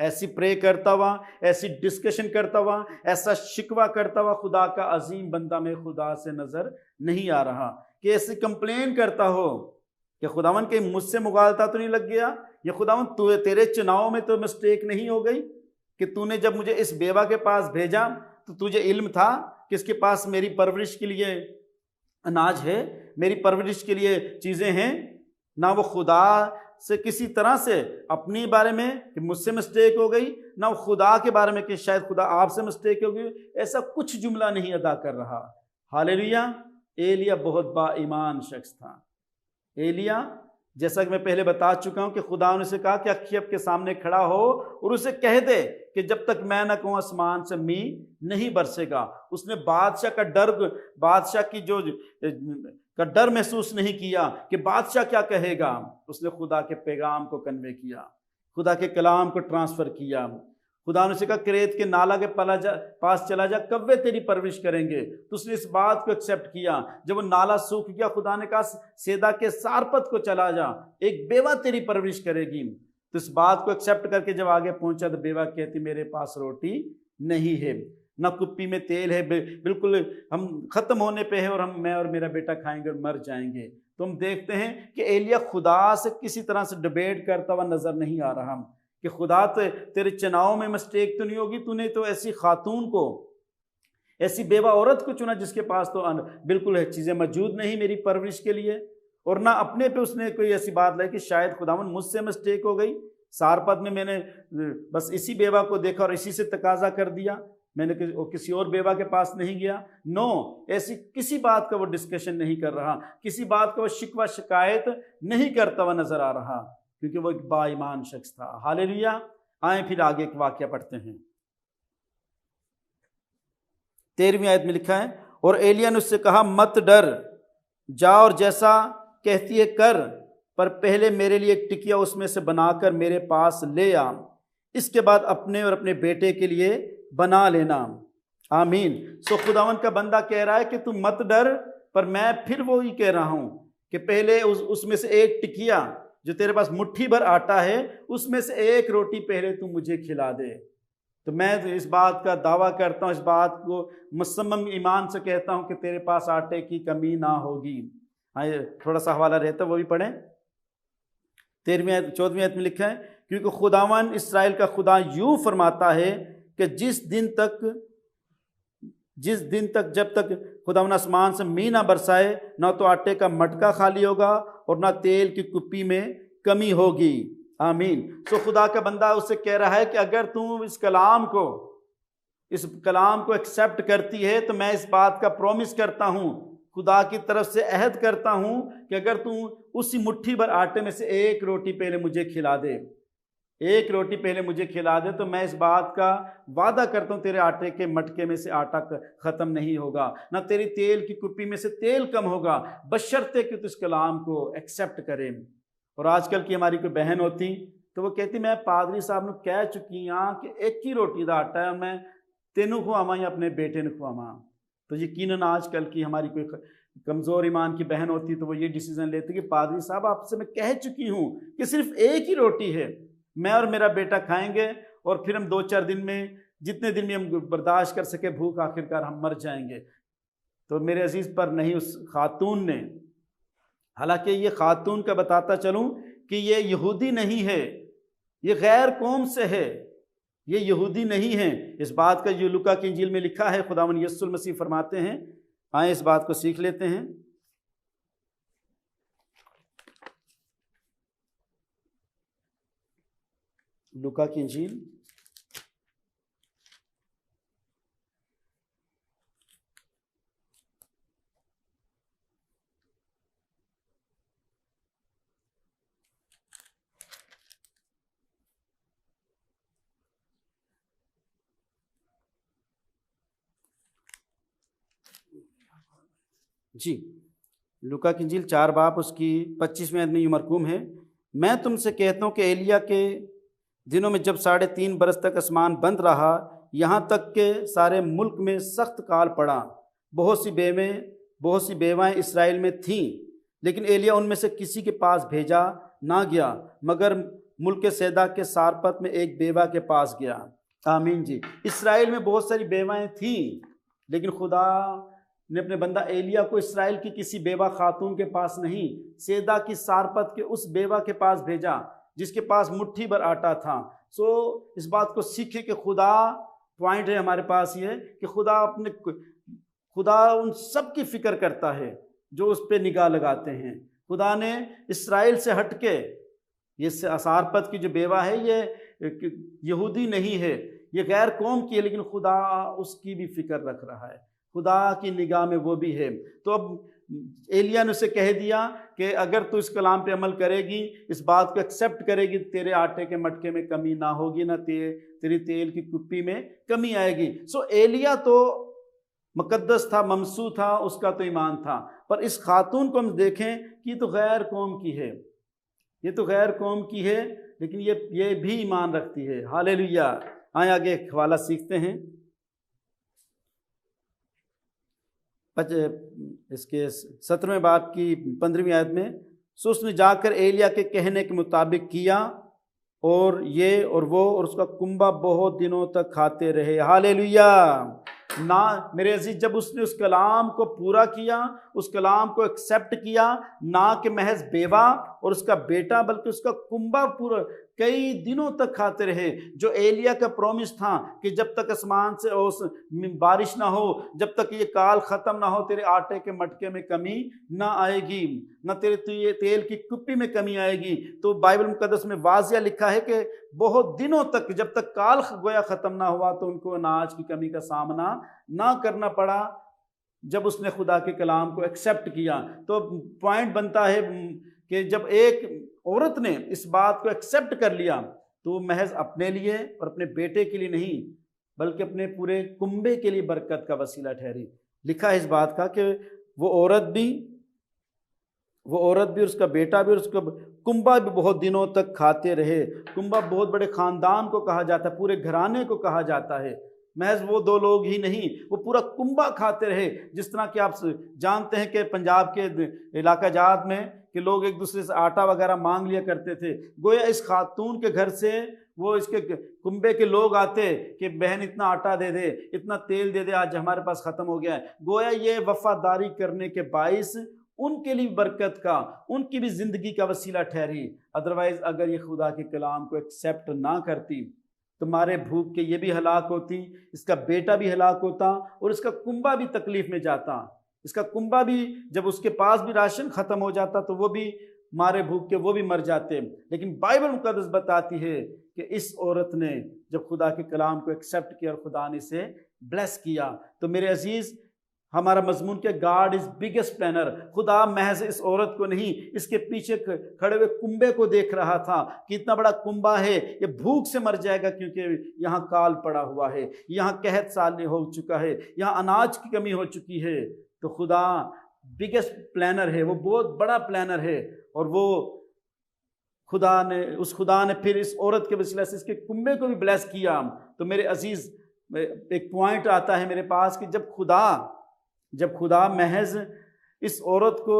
ایسی پرے کرتا ہوا، ایسی ڈسکشن کرتا ہوا، ایسا شکوہ کرتا ہوا خدا کا عظیم بندہ میں خدا سے نظر نہیں آ رہا، کہ ایسی کمپلین کرتا ہو کہ خداوند کہ مجھ سے مغالطہ تو نہیں لگ گیا، یا خداوند تیرے چناؤ میں تو مسٹیک نہیں ہو گئی کہ تو نے جب مجھے اس بیوہ کے پاس بھیجا تو تجھے علم تھا کہ اس کے پاس میری پرورش کے لیے اناج ہے، میری پرورش کے لیے چیزیں ہیں۔ نہ وہ خدا سے کسی طرح سے اپنی بارے میں کہ مجھ سے مسٹیک ہو گئی، نہ وہ خدا کے بارے میں کہ شاید خدا آپ سے مسٹیک ہو گئی، ایسا کچھ جملہ نہیں ادا کر رہا۔ ہاللیلویا۔ ایلیا بہت با ایمان شخص تھا۔ ایلیا جیسا کہ میں پہلے بتا چکا ہوں کہ خدا نے اسے کہا کہ اخیب کے سامنے کھڑا ہو اور اسے کہہ دے کہ جب تک میں نہ کہوں آسمان سے می نہیں برسے گا۔ اس نے بادشاہ کی کا ڈر محسوس نہیں کیا کہ بادشاہ کیا کہے گا۔ اس نے خدا کے پیغام کو کنوے کیا، خدا کے کلام کو ٹرانسفر کیا۔ خدا نے اسے کہا کریت کے نالا کے پاس چلا جا، کوے تیری پرورش کریں گے۔ تو اس نے اس بات کو ایکسیپٹ کیا۔ جب وہ نالا سوکھ گیا، خدا نے کہا سیدا کے سارپت کو چلا جا، ایک بیوہ تیری پرورش کرے گی۔ تو اس بات کو ایکسیپٹ کر کے جب آگے پہنچا تو بیوہ کہتی میرے پاس روٹی نہیں ہے، نہ کپی میں تیل ہے، بالکل ہم ختم ہونے پہ ہے، اور میں اور میرا بیٹا کھائیں گے اور مر جائیں گے۔ تو ہم دیکھتے ہیں کہ ایلیا خدا سے کسی طرح سے ڈیبیٹ کرتا ہوا نظر نہیں آ رہا کہ خدا تو تیرے چناؤ میں مسٹیک تو نہیں ہوگی، تو نے تو ایسی خاتون کو، ایسی بیوہ عورت کو چنا جس کے پاس تو بالکل ہے چیزیں موجود نہیں میری پرورش کے لیے، اور نہ اپنے پہ اس نے کوئی ایسی بات لائی کہ شاید خداوند مجھ سے مسٹیک ہو گئی، سارپت میں نے بس اسی بیوہ کو دیکھا اور اسی سے تقاضا کر دیا، میں نے کسی اور بیوہ کے پاس نہیں گیا۔ نو، ایسی کسی بات کا وہ ڈسکشن نہیں کر رہا، کسی بات کا وہ شکوہ شکایت نہیں کرتا ہوا نظر آ رہا، کیونکہ وہ ایک با ایمان شخص تھا۔ ہاللیلویا۔ آئیں پھر آگے ایک واقعہ پڑھتے ہیں۔ 13ویں آیت میں لکھا ہے اور ایلیا نے اس سے کہا مت ڈر، جا اور جیسا کہتی ہے کر، پر پہلے میرے لیے ایک ٹکیا اس میں سے بنا کر میرے پاس لے آ، اس کے بعد اپنے اور اپنے بیٹے کے لیے بنا لینا۔ آمین۔ سو خداوند کا بندہ کہہ رہا ہے کہ تم مت ڈر، پر میں پھر وہی کہہ رہا ہوں کہ پہلے اس میں سے ایک ٹکیا جو تیرے پاس مٹھی بھر آٹا ہے، اس میں سے ایک روٹی پہلے تم مجھے کھلا دے۔ تو میں اس بات کا دعویٰ کرتا ہوں، اس بات کو مصمم ایمان سے کہتا ہوں کہ تیرے پاس آٹے کی کمی نہ ہوگی۔ تھوڑا سا حوالہ رہتا ہے وہ بھی پڑھیں۔ 14ویں آیت میں لکھا ہے کیونکہ خداوند اسرائیل کا خدا یوں فرماتا ہے کہ جس دن تک جب تک خداوند آسمان سے می نہ برسائے، نہ تو آٹے کا مٹکا خالی ہوگا اور نہ تیل کی کپی میں کمی ہوگی۔ آمین۔ تو خدا کا بندہ اس سے کہہ رہا ہے کہ اگر تم اس کلام کو ایکسیپٹ کرتی ہے تو میں اس بات کا پرومس کرتا ہوں، خدا کی طرف سے عہد کرتا ہوں کہ اگر تم اسی مٹھی بھر آٹے میں سے ایک روٹی پہلے مجھے کھلا دے، ایک روٹی پہلے مجھے کھلا دے، تو میں اس بات کا وعدہ کرتا ہوں تیرے آٹے کے مٹکے میں سے آٹا ختم نہیں ہوگا، نہ تیری تیل کی کپی میں سے تیل کم ہوگا، بشرطے کہ تو اس کلام کو ایکسیپٹ کرے۔ اور آج کل کی ہماری کوئی بہن ہوتی تو وہ کہتی میں پادری صاحب نے کہہ چکی ہاں کہ ایک ہی روٹی دا آٹا ہے، میں تینوں کھواواں یا اپنے بیٹے نے کھواواں۔ تو یقیناً آج کل کی ہماری کوئی کمزور ایمان کی بہن ہوتی تو وہ یہ ڈیسیزن لیتی کہ پادری صاحب آپ سے میں کہہ چکی ہوں کہ صرف ایک ہی روٹی ہے، میں اور میرا بیٹا کھائیں گے، اور پھر ہم 2-4 دن میں جتنے دن میں ہم برداشت کر سکے بھوک، آخرکار ہم مر جائیں گے۔ تو میرے عزیز پر نہیں، اس خاتون نے، حالانکہ یہ خاتون کا بتاتا چلوں کہ یہ یہودی نہیں ہے، یہ غیر قوم سے ہے، یہ یہودی نہیں ہے۔ اس بات کا یہ لوکا کی انجیل میں لکھا ہے، خداوند یسوع المسیح فرماتے ہیں، آئیں اس بات کو سیکھ لیتے ہیں۔ لوکا کی انجیل جی، لوکا کی انجیل 4 باب اس کی 25ویں آیت میں یہ مرقوم ہے، میں تم سے کہتا ہوں کہ ایلیا کے دنوں میں جب 3.5 برس تک آسمان بند رہا، یہاں تک کہ سارے ملک میں سخت کال پڑا، بہت سی بیوائیں اسرائیل میں تھیں، لیکن ایلیا ان میں سے کسی کے پاس بھیجا نہ گیا، مگر ملک سیدا کے سارپت میں ایک بیوہ کے پاس گیا۔ آمین جی۔ اسرائیل میں بہت ساری بیوائیں تھیں، لیکن خدا نے اپنے بندہ ایلیا کو اسرائیل کی کسی بیوہ خاتون کے پاس نہیں، سیدا کی سارپت کے اس بیوہ کے پاس بھیجا جس کے پاس مٹھی بھر آٹا تھا۔ اس بات کو سیکھے کہ خدا، پوائنٹ ہے ہمارے پاس یہ کہ خدا ان سب کی فکر کرتا ہے جو اس پہ نگاہ لگاتے ہیں۔ خدا نے اسرائیل سے ہٹ کے، یہ سارپت کی جو بیوہ ہے یہ یہودی نہیں ہے، یہ غیر قوم کی ہے، لیکن خدا اس کی بھی فکر رکھ رہا ہے، خدا کی نگاہ میں وہ بھی ہے۔ تو اب ایلیا نے اسے کہہ دیا کہ اگر تو اس کلام پہ عمل کرے گی، اس بات کو ایکسیپٹ کرے گی، تیرے آٹے کے مٹکے میں کمی نہ ہوگی، نہ تیری تیل کی کپی میں کمی آئے گی۔ ایلیا تو مقدس تھا، ممسو تھا، اس کا تو ایمان تھا، پر اس خاتون کو ہم دیکھیں کہ یہ تو غیر قوم کی ہے، یہ تو غیر قوم کی ہے، لیکن یہ بھی ایمان رکھتی ہے۔ ہاللیلویہ۔ آئیں آگے ایک حوالہ سیکھتے ہیں، اس کے 17ویں باب کی 15ویں آیت میں، اس نے جا کر ایلیا کے کہنے کے مطابق کیا، اور یہ اور وہ اور اس کا کنبہ بہت دنوں تک کھاتے رہے۔ ہاللیلویہ۔ نہ میرے عزیز، جب اس نے اس کلام کو پورا کیا، اس کلام کو ایکسیپٹ کیا، نہ کہ محض بیوہ اور اس کا بیٹا بلکہ اس کا کنبہ پورا کئی دنوں تک کھاتے رہے۔ جو ایلیا کا پرومس تھا کہ جب تک آسمان سے بارش نہ ہو، جب تک یہ کال ختم نہ ہو، تیرے آٹے کے مٹکے میں کمی نہ آئے گی، نہ تیرے تیل کی کپی میں کمی آئے گی۔ تو بائبل مقدس میں واضح لکھا ہے کہ بہت دنوں تک، جب تک کال گویا ختم نہ ہوا، تو ان کو اناج کی کمی کا سامنا نہ کرنا پڑا، جب اس نے خدا کے کلام کو ایکسیپٹ کیا۔ تو پوائنٹ بنتا ہے کہ جب ایک عورت نے اس بات کو ایکسیپٹ کر لیا، تو وہ محض اپنے لیے اور اپنے بیٹے کے لیے نہیں، بلکہ اپنے پورے کنبے کے لیے برکت کا وسیلہ ٹھہری۔ لکھا ہے اس بات کا کہ وہ عورت بھی اور اس کا بیٹا بھی اور اس کا کنبہ بھی بہت دنوں تک کھاتے رہے۔ کنبہ بہت بڑے خاندان کو کہا جاتا ہے، پورے گھرانے کو کہا جاتا ہے، محض وہ دو لوگ ہی نہیں، وہ پورا کنبہ کھاتے رہے۔ جس طرح کہ آپ جانتے ہیں کہ پنجاب کے علاقہ جات میں کہ لوگ ایک دوسرے سے آٹا وغیرہ مانگ لیا کرتے تھے، گویا اس خاتون کے گھر سے وہ اس کے کنبے کے لوگ آتے کہ بہن اتنا آٹا دے دے، اتنا تیل دے دے، آج ہمارے پاس ختم ہو گیا ہے۔ گویا یہ وفاداری کرنے کے باعث ان کے لیے برکت کا، ان کی بھی زندگی کا وسیلہ ٹھہری۔ ادروائز اگر یہ خدا کے کلام کو ایکسیپٹ نہ کرتی تو مارے بھوک کے یہ بھی ہلاک ہوتی، اس کا بیٹا بھی ہلاک ہوتا، اور اس کا کنبہ بھی تکلیف میں جاتا۔ اس کا کنبہ بھی، جب اس کے پاس بھی راشن ختم ہو جاتا تو وہ بھی مارے بھوک کے وہ بھی مر جاتے۔ لیکن بائبل مقدس بتاتی ہے کہ اس عورت نے جب خدا کے کلام کو ایکسیپٹ کیا اور خدا نے اسے بلیس کیا۔ تو میرے عزیز، ہمارا مضمون کہ گاڈ از بگیسٹ پلانر، خدا محض اس عورت کو نہیں، اس کے پیچھے کھڑے ہوئے کنبے کو دیکھ رہا تھا کہ اتنا بڑا کنبہ ہے، یہ بھوک سے مر جائے گا کیونکہ یہاں کال پڑا ہوا ہے، یہاں قحط سال ہو چکا ہے، یہاں اناج کی کمی ہو چکی ہے۔ تو خدا بگیسٹ پلانر ہے، وہ بہت بڑا پلانر ہے، اور وہ خدا نے پھر اس عورت کے وسیلہ سے اس کے کنبے کو بھی بلیس کیا۔ تو میرے عزیز، ایک پوائنٹ آتا ہے میرے پاس کہ جب خدا محض اس عورت کو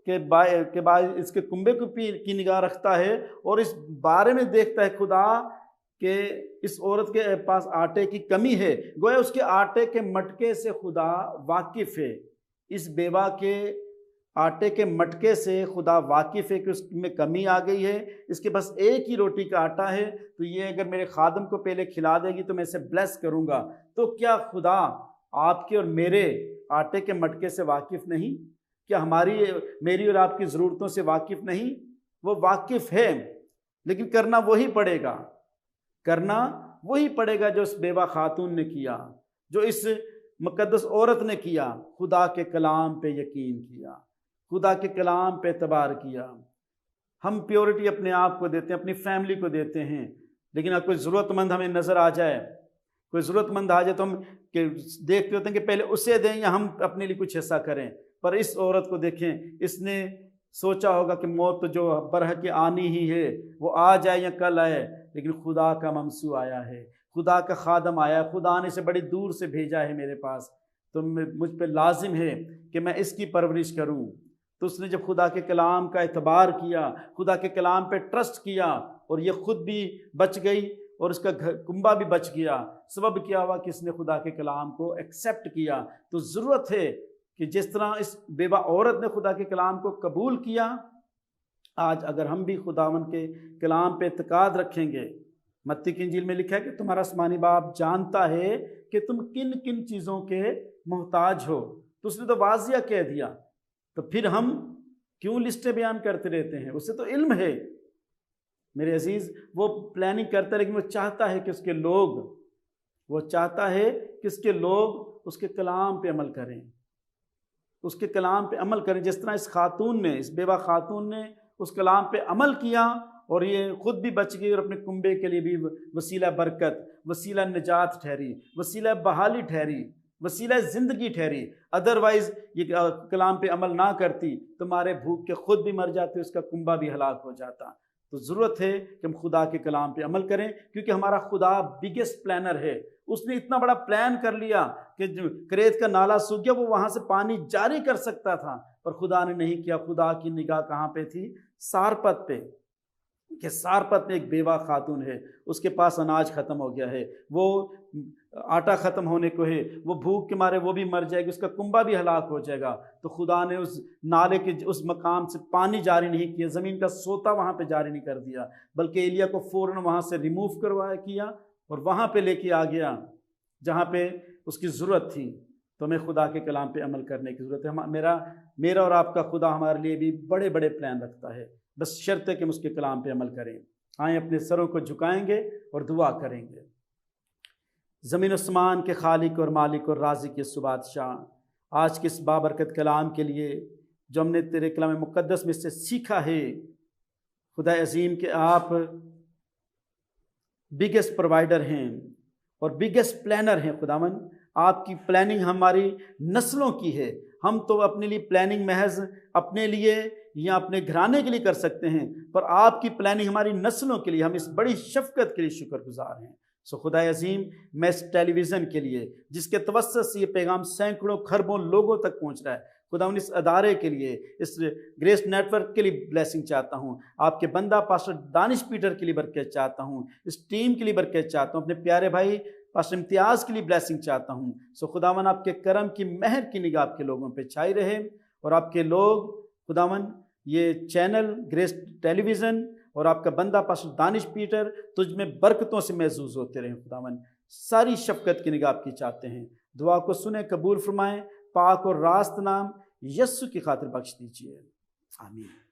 کے بعد اس کے کنبے کی نگاہ رکھتا ہے اور اس بارے میں دیکھتا ہے خدا کہ اس عورت کے پاس آٹے کی کمی ہے، گویا اس کے آٹے کے مٹکے سے خدا واقف ہے، اس بیوہ کے آٹے کے مٹکے سے خدا واقف ہے کہ اس میں کمی آ گئی ہے، اس کے بس ایک ہی روٹی کا آٹا ہے، تو یہ اگر میرے خادم کو پہلے کھلا دے گی تو میں اسے بلیس کروں گا۔ تو کیا خدا آپ کے اور میرے آٹے کے مٹکے سے واقف نہیں؟ کیا میری اور آپ کی ضرورتوں سے واقف نہیں؟ وہ واقف ہے، لیکن کرنا وہی پڑے گا جو اس بیوہ خاتون نے کیا، جو اس مقدس عورت نے کیا، خدا کے کلام پہ یقین کیا، خدا کے کلام پہ اعتبار کیا۔ ہم پیورٹی اپنے آپ کو دیتے ہیں، اپنی فیملی کو دیتے ہیں، لیکن اگر کوئی ضرورت مند ہمیں نظر آ جائے، کوئی ضرورت مند آ جائے تو ہم دیکھتے ہوتے ہیں کہ پہلے اسے دیں یا ہم اپنے لیے کچھ ایسا کریں۔ پر اس عورت کو دیکھیں، اس نے سوچا ہوگا کہ موت تو جو برحق آنی ہی ہے، وہ آ جائے یا کل آئے، لیکن خدا کا ممسو آیا ہے، خدا کا خادم آیا ہے، خدا نے اسے بڑی دور سے بھیجا ہے میرے پاس، تو مجھ پہ لازم ہے کہ میں اس کی پرورش کروں، تو اس نے جب خدا کے کلام کا اعتبار کیا، خدا کے کلام پہ ٹرسٹ کیا، اور یہ خود بھی بچ گئی اور اس کا کنبہ بھی بچ گیا۔ سبب کیا ہوا کہ اس نے خدا کے کلام کو ایکسیپٹ کیا۔ تو ضرورت ہے کہ جس طرح اس بیوہ عورت نے خدا کے کلام کو قبول کیا، آج اگر ہم بھی خداوند کے کلام پہ اعتقاد رکھیں گے۔ متی کی انجیل میں لکھا ہے کہ تمہارا آسمانی باپ جانتا ہے کہ تم کن کن چیزوں کے محتاج ہو، تو اس نے تو واضح کہہ دیا، تو پھر ہم کیوں لسٹیں بیان کرتے رہتے ہیں؟ اسے تو علم ہے میرے عزیز، وہ پلاننگ کرتا ہے، لیکن وہ چاہتا ہے کہ اس کے لوگ اس کے کلام پہ عمل کریں، اس کے کلام پہ عمل کریں۔ جس طرح اس بیوہ خاتون نے اس کلام پہ عمل کیا اور یہ خود بھی بچ گئی اور اپنے کنبے کے لیے بھی وسیلہ برکت، وسیلہ نجات ٹھہری، وسیلہ بحالی ٹھہری، وسیلہ زندگی ٹھہری۔ ادروائز یہ کلام پہ عمل نہ کرتی تو مارے بھوک کے خود بھی مر جاتے، اس کا کنبہ بھی ہلاک ہو جاتا۔ تو ضرورت ہے کہ ہم خدا کے کلام پہ عمل کریں، کیونکہ ہمارا خدا بگیسٹ پلانر ہے۔ اس نے اتنا بڑا پلان کر لیا کہ جو کریت کا نالا سوکھ گیا، وہ وہاں سے پانی جاری کر سکتا تھا، پر خدا نے نہیں کیا۔ خدا کی نگاہ کہاں پہ تھی؟ سارپت پہ، کہ سارپت میں ایک بیوہ خاتون ہے، اس کے پاس اناج ختم ہو گیا ہے، وہ آٹا ختم ہونے کو ہے، وہ بھوک کے مارے وہ بھی مر جائے گی، اس کا کنبہ بھی ہلاک ہو جائے گا۔ تو خدا نے اس نالے کے اس مقام سے پانی جاری نہیں کیا، زمین کا سوتا وہاں پہ جاری نہیں کر دیا، بلکہ ایلیا کو فوراً وہاں سے ریموو کروایا کیا اور وہاں پہ لے کے آ گیا جہاں پہ اس کی ضرورت تھی۔ تو ہمیں خدا کے کلام پہ عمل کرنے کی ضرورت ہے۔ میرا اور آپ کا خدا ہمارے لیے بھی بڑے بڑے پلان رکھتا ہے، بس شرط ہے کہ ہم اس کے کلام پہ عمل کریں۔ آئیں اپنے سروں کو جھکائیں گے اور دعا کریں گے۔ زمین و آسمان کے خالق اور مالک اور رازق یسوع بادشاہ، آج کے اس بابرکت کلام کے لیے جو ہم نے تیرے کلام مقدس میں سے سیکھا ہے، خدا عظیم کہ آپ بگیسٹ پرووائڈر ہیں اور بگیسٹ پلانر ہیں۔ خداوند، آپ کی پلاننگ ہماری نسلوں کی ہے۔ ہم تو اپنے لیے پلاننگ محض اپنے لیے یا اپنے گھرانے کے لیے کر سکتے ہیں، پر آپ کی پلاننگ ہماری نسلوں کے لیے، ہم اس بڑی شفقت کے لیے شکر گزار ہیں۔ سو خدا عظیم، میں اس ٹیلی ویژن کے لیے جس کے توسط سے یہ پیغام سینکڑوں کھربوں لوگوں تک پہنچ رہا ہے، خدا اس ادارے کے لیے، اس گریس نیٹ ورک کے لیے بلیسنگ چاہتا ہوں۔ آپ کے بندہ پاسٹر دانش پیٹر کے لیے برکت چاہتا ہوں، اس ٹیم کے لیے برکت چاہتا ہوں، اپنے پیارے بھائی پاسٹر امتیاز کے لیے بلیسنگ چاہتا ہوں۔ سو خداوند آپ کے کرم کی مہر کی نگاہ آپ کے لوگوں پہ چھائی رہے، اور آپ کے لوگ خداوند یہ چینل گریس ٹیلی ویژن اور آپ کا بندہ پاسٹر دانش پیٹر تجھ میں برکتوں سے محظوظ ہوتے رہیں۔ خداوند ساری شفقت کی نگاہ آپ کی چاہتے ہیں، دعا کو سنیں، قبول فرمائیں، پاک اور راست نام یسوع کی خاطر بخش دیجیے، آمین۔